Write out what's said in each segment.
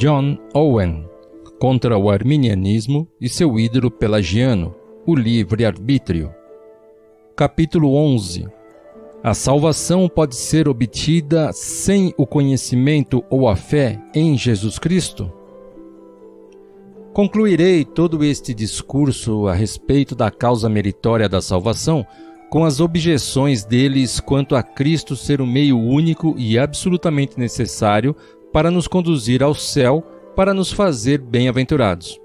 John Owen, contra o arminianismo e seu ídolo pelagiano, o livre-arbítrio. Capítulo 11. A salvação pode ser obtida sem o conhecimento ou a fé em Jesus Cristo? Concluirei todo este discurso a respeito da causa meritória da salvação com as objeções deles quanto a Cristo ser o meio único e absolutamente necessário para nos conduzir ao céu, para nos fazer bem-aventurados.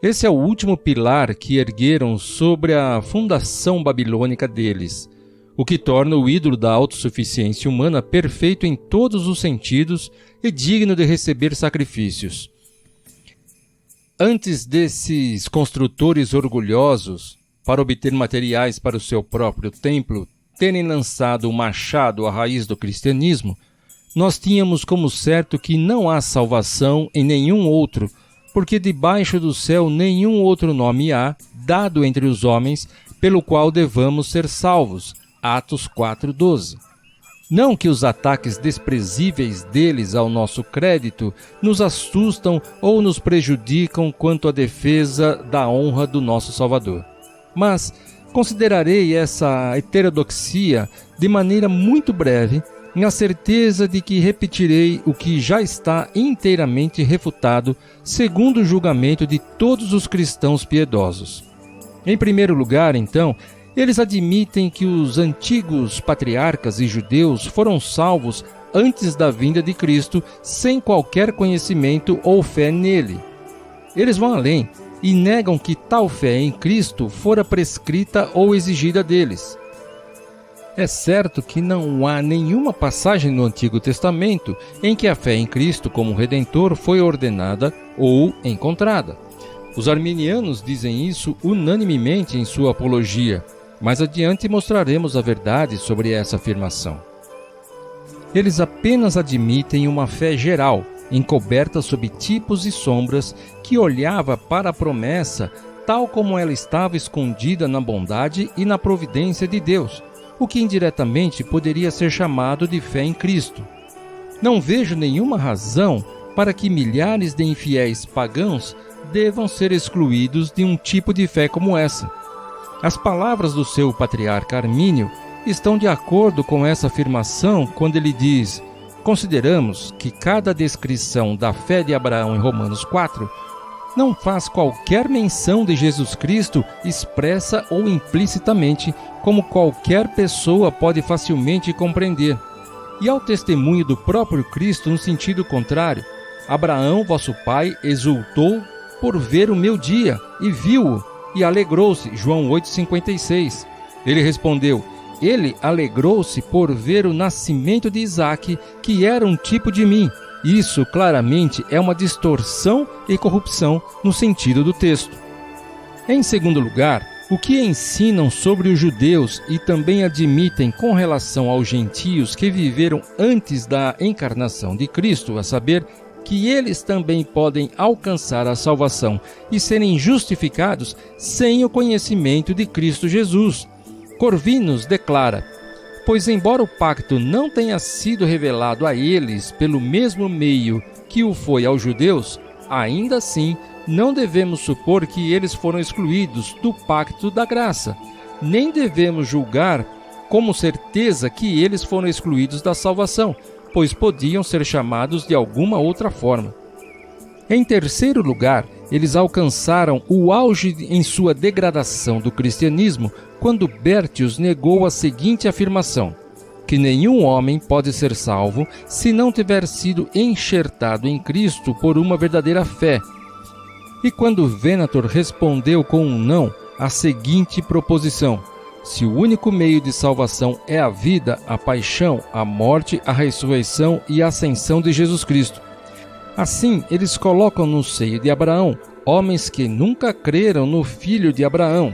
Esse é o último pilar que ergueram sobre a fundação babilônica deles, o que torna o ídolo da autossuficiência humana perfeito em todos os sentidos e digno de receber sacrifícios. Antes desses construtores orgulhosos, para obter materiais para o seu próprio templo, terem lançado o machado à raiz do cristianismo, nós tínhamos como certo que não há salvação em nenhum outro, porque debaixo do céu nenhum outro nome há, dado entre os homens, pelo qual devamos ser salvos. Atos 4:12. Não que os ataques desprezíveis deles ao nosso crédito nos assustam ou nos prejudicam quanto à defesa da honra do nosso Salvador. Mas considerarei essa heterodoxia de maneira muito breve, na certeza de que repetirei o que já está inteiramente refutado segundo o julgamento de todos os cristãos piedosos. Em primeiro lugar, então, eles admitem que os antigos patriarcas e judeus foram salvos antes da vinda de Cristo sem qualquer conhecimento ou fé nele. Eles vão além e negam que tal fé em Cristo fora prescrita ou exigida deles. É certo que não há nenhuma passagem no Antigo Testamento em que a fé em Cristo como Redentor foi ordenada ou encontrada. Os arminianos dizem isso unanimemente em sua apologia. Mais adiante mostraremos a verdade sobre essa afirmação. Eles apenas admitem uma fé geral, encoberta sob tipos e sombras, que olhava para a promessa tal como ela estava escondida na bondade e na providência de Deus, o que indiretamente poderia ser chamado de fé em Cristo. Não vejo nenhuma razão para que milhares de infiéis pagãos devam ser excluídos de um tipo de fé como essa. As palavras do seu patriarca Armínio estão de acordo com essa afirmação quando ele diz: consideramos que cada descrição da fé de Abraão em Romanos 4 não faz qualquer menção de Jesus Cristo expressa ou implicitamente, como qualquer pessoa pode facilmente compreender. E ao testemunho do próprio Cristo no sentido contrário: Abraão, vosso pai, exultou por ver o meu dia, e viu-o, e alegrou-se. João 8,56. Ele respondeu: ele alegrou-se por ver o nascimento de Isaque, que era um tipo de mim. Isso, claramente, é uma distorção e corrupção no sentido do texto. Em segundo lugar, o que ensinam sobre os judeus e também admitem com relação aos gentios que viveram antes da encarnação de Cristo, a saber, que eles também podem alcançar a salvação e serem justificados sem o conhecimento de Cristo Jesus. Corvinus declara: pois embora o pacto não tenha sido revelado a eles pelo mesmo meio que o foi aos judeus, ainda assim não devemos supor que eles foram excluídos do pacto da graça, nem devemos julgar como certeza que eles foram excluídos da salvação, pois podiam ser chamados de alguma outra forma. Em terceiro lugar, eles alcançaram o auge em sua degradação do cristianismo quando Bertius negou a seguinte afirmação: que nenhum homem pode ser salvo se não tiver sido enxertado em Cristo por uma verdadeira fé. E quando Venator respondeu com um não à seguinte proposição: se o único meio de salvação é a vida, a paixão, a morte, a ressurreição e a ascensão de Jesus Cristo. Assim, eles colocam no seio de Abraão homens que nunca creram no filho de Abraão,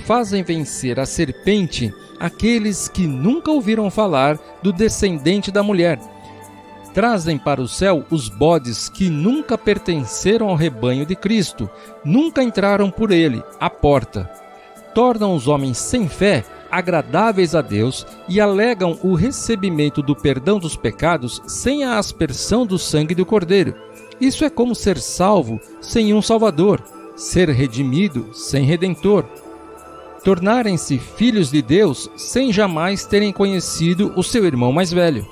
fazem vencer a serpente aqueles que nunca ouviram falar do descendente da mulher, trazem para o céu os bodes que nunca pertenceram ao rebanho de Cristo, nunca entraram por ele, a porta. Tornam os homens sem fé agradáveis a Deus e alegam o recebimento do perdão dos pecados sem a aspersão do sangue do Cordeiro. Isso é como ser salvo sem um Salvador, ser redimido sem Redentor. Tornarem-se filhos de Deus sem jamais terem conhecido o seu irmão mais velho.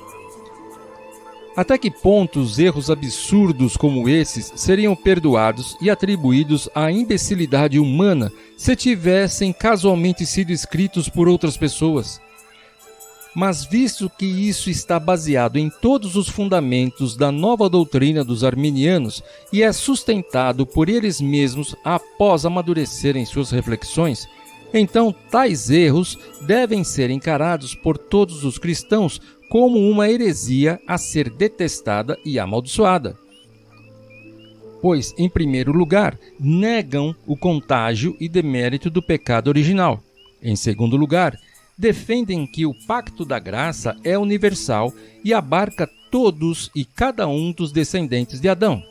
Até que ponto os erros absurdos como esses seriam perdoados e atribuídos à imbecilidade humana se tivessem casualmente sido escritos por outras pessoas? Mas visto que isso está baseado em todos os fundamentos da nova doutrina dos arminianos e é sustentado por eles mesmos após amadurecerem suas reflexões, então tais erros devem ser encarados por todos os cristãos como uma heresia a ser detestada e amaldiçoada. Pois, em primeiro lugar, negam o contágio e demérito do pecado original. Em segundo lugar, defendem que o pacto da graça é universal e abarca todos e cada um dos descendentes de Adão.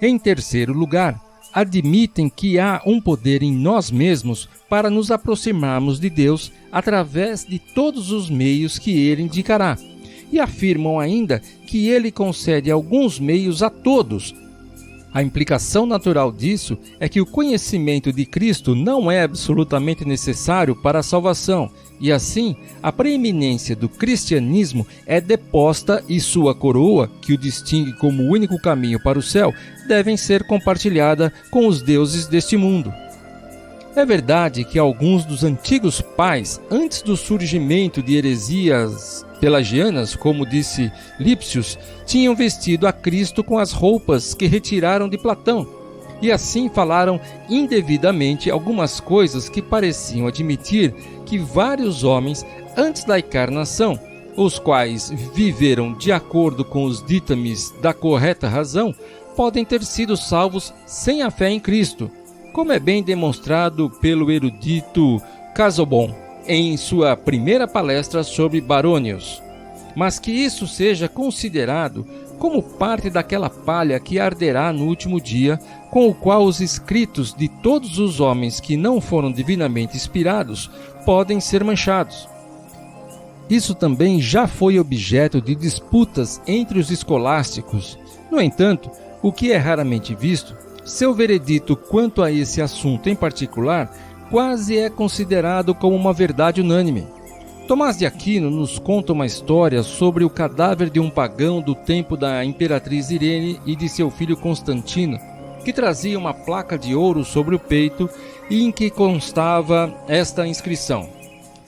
Em terceiro lugar, admitem que há um poder em nós mesmos para nos aproximarmos de Deus através de todos os meios que Ele indicará, e afirmam ainda que Ele concede alguns meios a todos. A implicação natural disso é que o conhecimento de Cristo não é absolutamente necessário para a salvação, e assim a preeminência do cristianismo é deposta e sua coroa, que o distingue como o único caminho para o céu, devem ser compartilhada com os deuses deste mundo. É verdade que alguns dos antigos pais, antes do surgimento de heresias pelagianas, como disse Lipsius, tinham vestido a Cristo com as roupas que retiraram de Platão, e assim falaram indevidamente algumas coisas que pareciam admitir que vários homens, antes da encarnação, os quais viveram de acordo com os ditames da correta razão, podem ter sido salvos sem a fé em Cristo, como é bem demonstrado pelo erudito Casaubon em sua primeira palestra sobre Barônios. Mas que isso seja considerado como parte daquela palha que arderá no último dia, com o qual os escritos de todos os homens que não foram divinamente inspirados podem ser manchados. Isso também já foi objeto de disputas entre os escolásticos. No entanto, o que é raramente visto, seu veredito quanto a esse assunto em particular quase é considerado como uma verdade unânime. Tomás de Aquino nos conta uma história sobre o cadáver de um pagão do tempo da imperatriz Irene e de seu filho Constantino, que trazia uma placa de ouro sobre o peito e em que constava esta inscrição: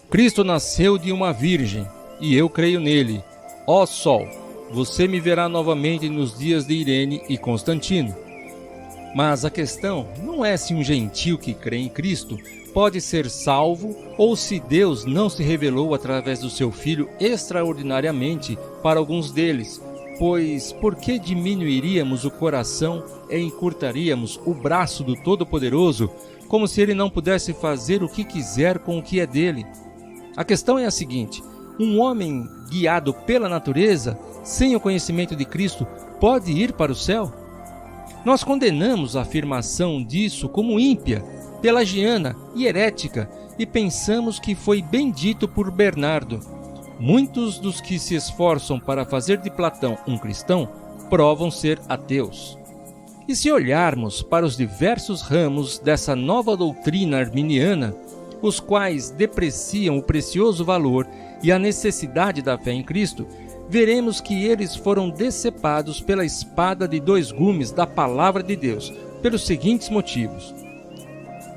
Cristo nasceu de uma virgem, e eu creio nele. Ó Sol, você me verá novamente nos dias de Irene e Constantino. Mas a questão não é se um gentio que crê em Cristo pode ser salvo ou se Deus não se revelou através do seu Filho extraordinariamente para alguns deles, pois por que diminuiríamos o coração e encurtaríamos o braço do Todo-Poderoso, como se ele não pudesse fazer o que quiser com o que é dele? A questão é a seguinte: um homem guiado pela natureza, sem o conhecimento de Cristo, pode ir para o céu? Nós condenamos a afirmação disso como ímpia, pelagiana e herética, e pensamos que foi bem dito por Bernardo. Muitos dos que se esforçam para fazer de Platão um cristão provam ser ateus. E se olharmos para os diversos ramos dessa nova doutrina arminiana, os quais depreciam o precioso valor e a necessidade da fé em Cristo, veremos que eles foram decepados pela espada de dois gumes da palavra de Deus, pelos seguintes motivos.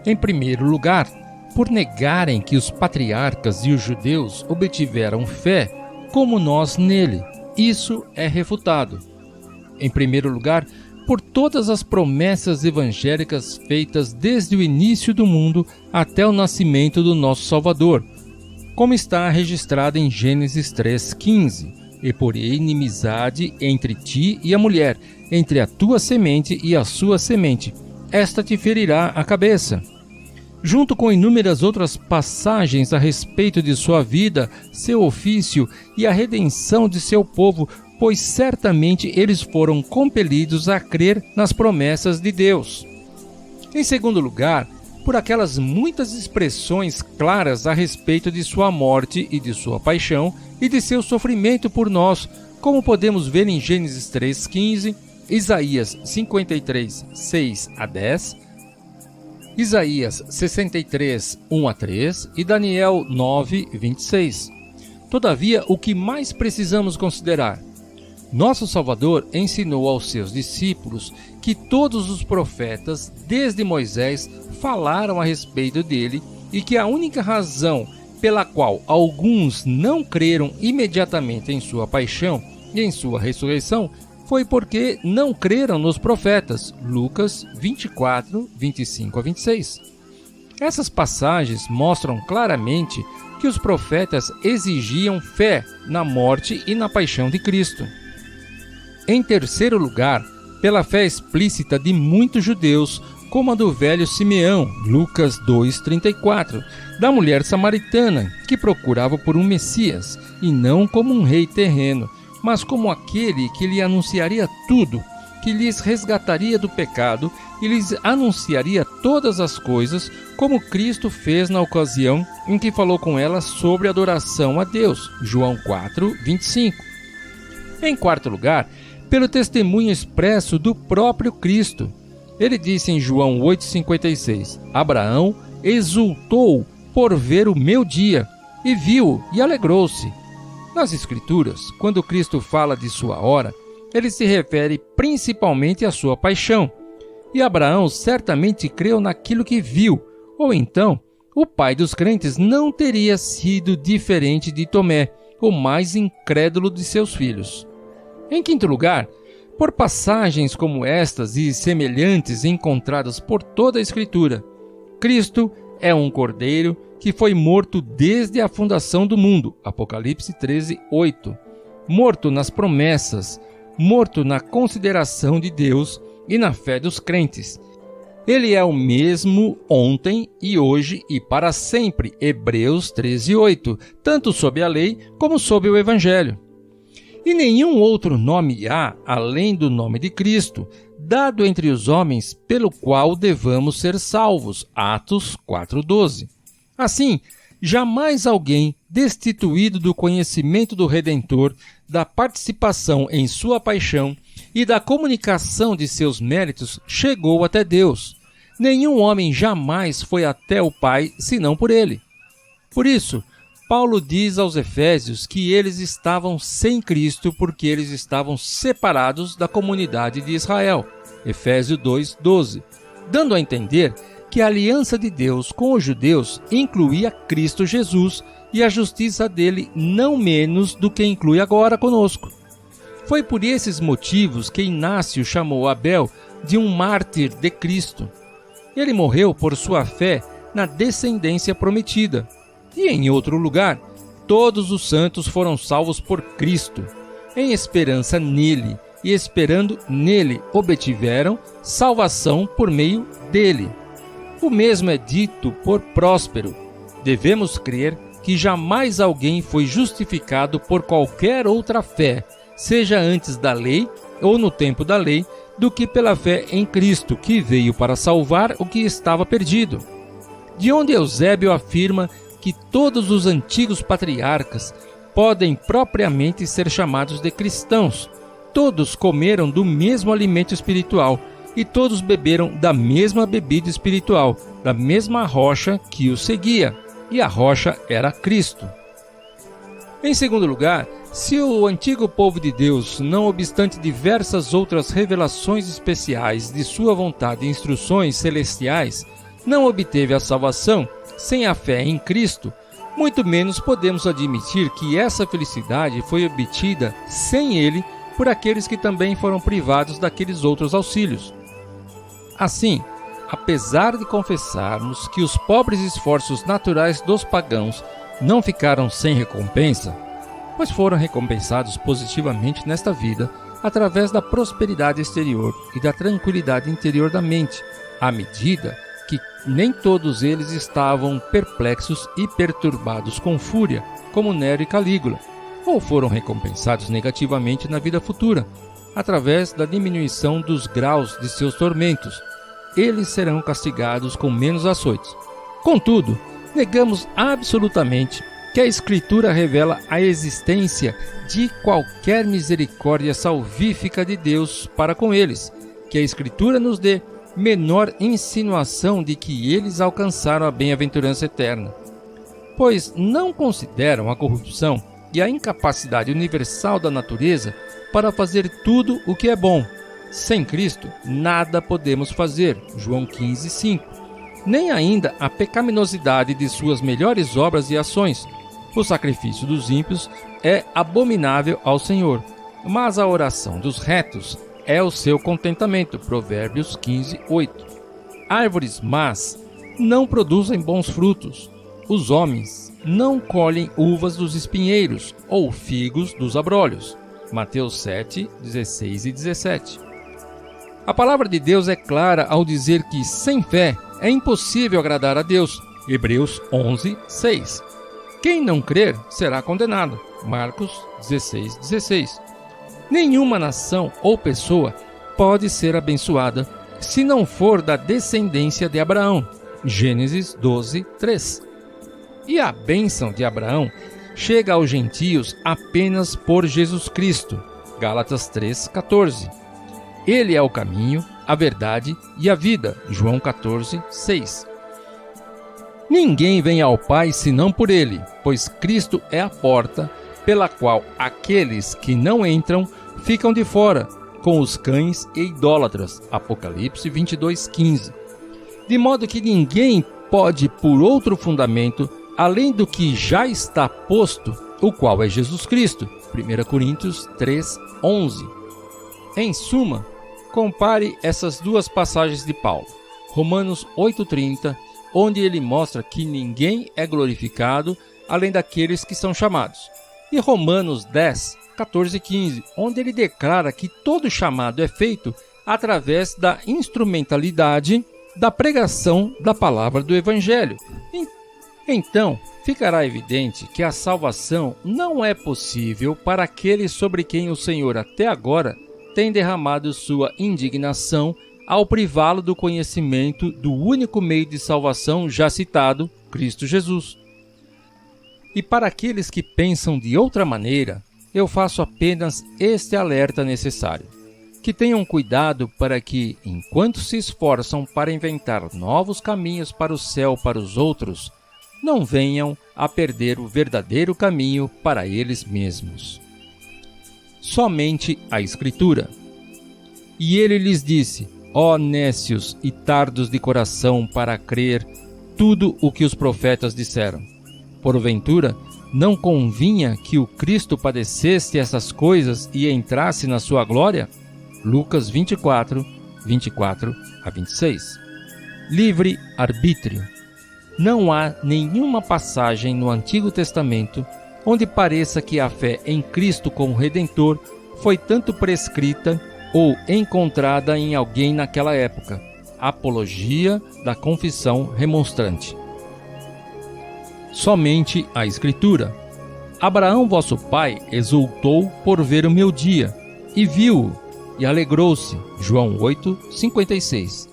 Em primeiro lugar, por negarem que os patriarcas e os judeus obtiveram fé, como nós nele. Isso é refutado. Em primeiro lugar, por todas as promessas evangélicas feitas desde o início do mundo até o nascimento do nosso Salvador, como está registrado em Gênesis 3,15. E porém inimizade entre ti e a mulher, entre a tua semente e a sua semente. Esta te ferirá a cabeça. Junto com inúmeras outras passagens a respeito de sua vida, seu ofício e a redenção de seu povo, pois certamente eles foram compelidos a crer nas promessas de Deus. Em segundo lugar, por aquelas muitas expressões claras a respeito de sua morte e de sua paixão e de seu sofrimento por nós, como podemos ver em Gênesis 3,15, Isaías 53, 6 a 10, Isaías 63, 1 a 3 e Daniel 9, 26. Todavia, o que mais precisamos considerar? Nosso Salvador ensinou aos seus discípulos que todos os profetas, desde Moisés, falaram a respeito dele e que a única razão pela qual alguns não creram imediatamente em sua paixão e em sua ressurreição foi porque não creram nos profetas. Lucas 24, 25 a 26. Essas passagens mostram claramente que os profetas exigiam fé na morte e na paixão de Cristo. Em terceiro lugar, pela fé explícita de muitos judeus, como a do velho Simeão, Lucas 2,34, da mulher samaritana, que procurava por um Messias, e não como um rei terreno, mas como aquele que lhe anunciaria tudo, que lhes resgataria do pecado e lhes anunciaria todas as coisas, como Cristo fez na ocasião em que falou com ela sobre adoração a Deus, João 4,25. Em quarto lugar, pelo testemunho expresso do próprio Cristo. Ele disse em João 8,56, Abraão exultou por ver o meu dia, e viu e alegrou-se. Nas Escrituras, quando Cristo fala de sua hora, ele se refere principalmente à sua paixão. E Abraão certamente creu naquilo que viu, ou então, o pai dos crentes não teria sido diferente de Tomé, o mais incrédulo de seus filhos. Em quinto lugar, por passagens como estas e semelhantes encontradas por toda a Escritura, Cristo é um cordeiro que foi morto desde a fundação do mundo, Apocalipse 13, 8. Morto nas promessas, morto na consideração de Deus e na fé dos crentes. Ele é o mesmo ontem e hoje e para sempre, Hebreus 13, 8, tanto sob a lei como sob o Evangelho. E nenhum outro nome há, além do nome de Cristo, dado entre os homens, pelo qual devamos ser salvos. Atos 4,12. Assim, jamais alguém, destituído do conhecimento do Redentor, da participação em sua paixão e da comunicação de seus méritos, chegou até Deus. Nenhum homem jamais foi até o Pai, senão por ele. Por isso, Paulo diz aos Efésios que eles estavam sem Cristo porque eles estavam separados da comunidade de Israel, Efésios 2:12, dando a entender que a aliança de Deus com os judeus incluía Cristo Jesus e a justiça dele não menos do que inclui agora conosco. Foi por esses motivos que Inácio chamou Abel de um mártir de Cristo. Ele morreu por sua fé na descendência prometida. E em outro lugar, todos os santos foram salvos por Cristo, em esperança nele, e esperando nele obtiveram salvação por meio dele. O mesmo é dito por Próspero. Devemos crer que jamais alguém foi justificado por qualquer outra fé, seja antes da lei ou no tempo da lei, do que pela fé em Cristo, que veio para salvar o que estava perdido. De onde Eusébio afirma que todos os antigos patriarcas podem propriamente ser chamados de cristãos. Todos comeram do mesmo alimento espiritual e todos beberam da mesma bebida espiritual, da mesma rocha que os seguia, e a rocha era Cristo. Em segundo lugar, se o antigo povo de Deus, não obstante diversas outras revelações especiais de sua vontade e instruções celestiais, não obteve a salvação sem a fé em Cristo, muito menos podemos admitir que essa felicidade foi obtida sem ele por aqueles que também foram privados daqueles outros auxílios. Assim, apesar de confessarmos que os pobres esforços naturais dos pagãos não ficaram sem recompensa, pois foram recompensados positivamente nesta vida através da prosperidade exterior e da tranquilidade interior da mente, à medida que nem todos eles estavam perplexos e perturbados com fúria, como Nero e Calígula, ou foram recompensados negativamente na vida futura, através da diminuição dos graus de seus tormentos. Eles serão castigados com menos açoites. Contudo, negamos absolutamente que a Escritura revela a existência de qualquer misericórdia salvífica de Deus para com eles, que a Escritura nos dê menor insinuação de que eles alcançaram a bem-aventurança eterna, pois não consideram a corrupção e a incapacidade universal da natureza para fazer tudo o que é bom. Sem Cristo, nada podemos fazer, João 15:5. Nem ainda a pecaminosidade de suas melhores obras e ações. O sacrifício dos ímpios é abominável ao Senhor, mas a oração dos retos é o seu contentamento, Provérbios 15:8. Árvores más não produzem bons frutos. Os homens não colhem uvas dos espinheiros ou figos dos abrolhos, Mateus 7:16 e 17. A palavra de Deus é clara ao dizer que, sem fé, é impossível agradar a Deus, Hebreus 11:6. Quem não crer será condenado, Marcos 16:16. Nenhuma nação ou pessoa pode ser abençoada se não for da descendência de Abraão, Gênesis 12:3. E a bênção de Abraão chega aos gentios apenas por Jesus Cristo, Gálatas 3:14. Ele é o caminho, a verdade e a vida, João 14:6. Ninguém vem ao Pai senão por ele, pois Cristo é a porta pela qual aqueles que não entram ficam de fora, com os cães e idólatras, Apocalipse 22:15. De modo que ninguém pode por outro fundamento, além do que já está posto, o qual é Jesus Cristo, 1 Coríntios 3:11. Em suma, compare essas duas passagens de Paulo, Romanos 8:30, onde ele mostra que ninguém é glorificado além daqueles que são chamados, e Romanos 10:14 e 15, onde ele declara que todo chamado é feito através da instrumentalidade da pregação da palavra do Evangelho. Então, ficará evidente que a salvação não é possível para aqueles sobre quem o Senhor até agora tem derramado sua indignação ao privá-lo do conhecimento do único meio de salvação já citado, Cristo Jesus. E para aqueles que pensam de outra maneira, eu faço apenas este alerta necessário: que tenham cuidado para que, enquanto se esforçam para inventar novos caminhos para o céu para os outros, não venham a perder o verdadeiro caminho para eles mesmos. Somente a Escritura. E ele lhes disse: ó nécios e tardos de coração para crer tudo o que os profetas disseram. Porventura, não convinha que o Cristo padecesse essas coisas e entrasse na sua glória? Lucas 24:24 a 26. Livre arbítrio. Não há nenhuma passagem no Antigo Testamento onde pareça que a fé em Cristo como Redentor foi tanto prescrita ou encontrada em alguém naquela época. Apologia da Confissão Remonstrante. Somente a Escritura. Abraão, vosso pai, exultou por ver o meu dia, e viu-o, e alegrou-se. João 8:56.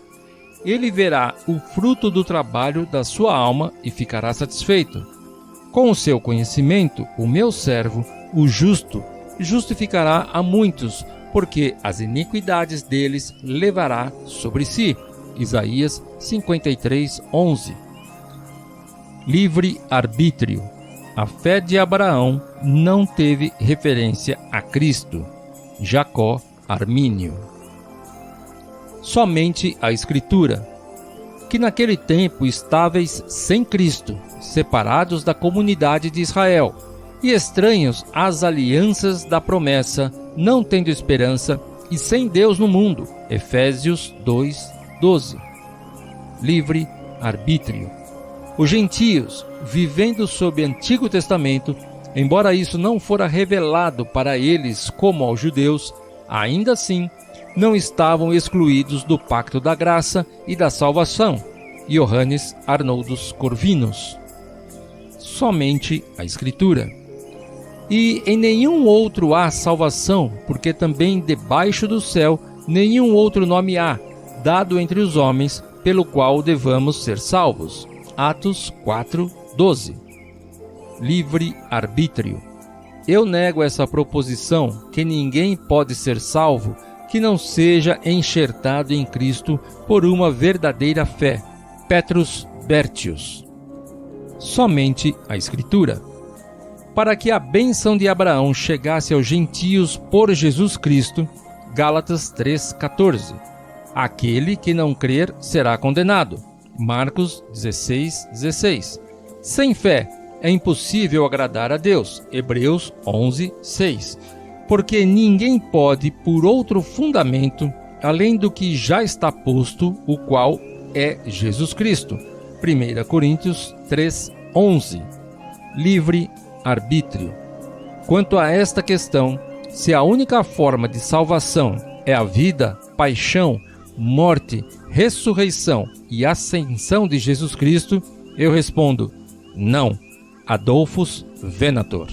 Ele verá o fruto do trabalho da sua alma e ficará satisfeito. Com o seu conhecimento, o meu servo, o justo, justificará a muitos, porque as iniquidades deles levará sobre si. Isaías 53:11. Livre arbítrio. A fé de Abraão não teve referência a Cristo. Jacó Armínio. Somente a Escritura. Que naquele tempo estáveis sem Cristo, separados da comunidade de Israel, e estranhos às alianças da promessa, não tendo esperança, e sem Deus no mundo. Efésios 2:12. Livre arbítrio. Os gentios, vivendo sob o Antigo Testamento, embora isso não fora revelado para eles como aos judeus, ainda assim não estavam excluídos do pacto da graça e da salvação. Johannes Arnoldus Corvinus. Somente a Escritura. E em nenhum outro há salvação, porque também debaixo do céu nenhum outro nome há, dado entre os homens, pelo qual devamos ser salvos. Atos 4:12. livre-arbítrio. Eu nego essa proposição que ninguém pode ser salvo que não seja enxertado em Cristo por uma verdadeira fé. Petrus Bertius. Somente a Escritura. Para que a bênção de Abraão chegasse aos gentios por Jesus Cristo, Gálatas 3,14. Aquele que não crer será condenado. Marcos 16,16. Sem fé é impossível agradar a Deus. Hebreus 11,6. Porque ninguém pode por outro fundamento, além do que já está posto, o qual é Jesus Cristo. 1 Coríntios 3,11. Livre-arbítrio. Quanto a esta questão, se a única forma de salvação é a vida, paixão, morte, ressurreição e ascensão de Jesus Cristo, eu respondo: não. Adolphus Venator.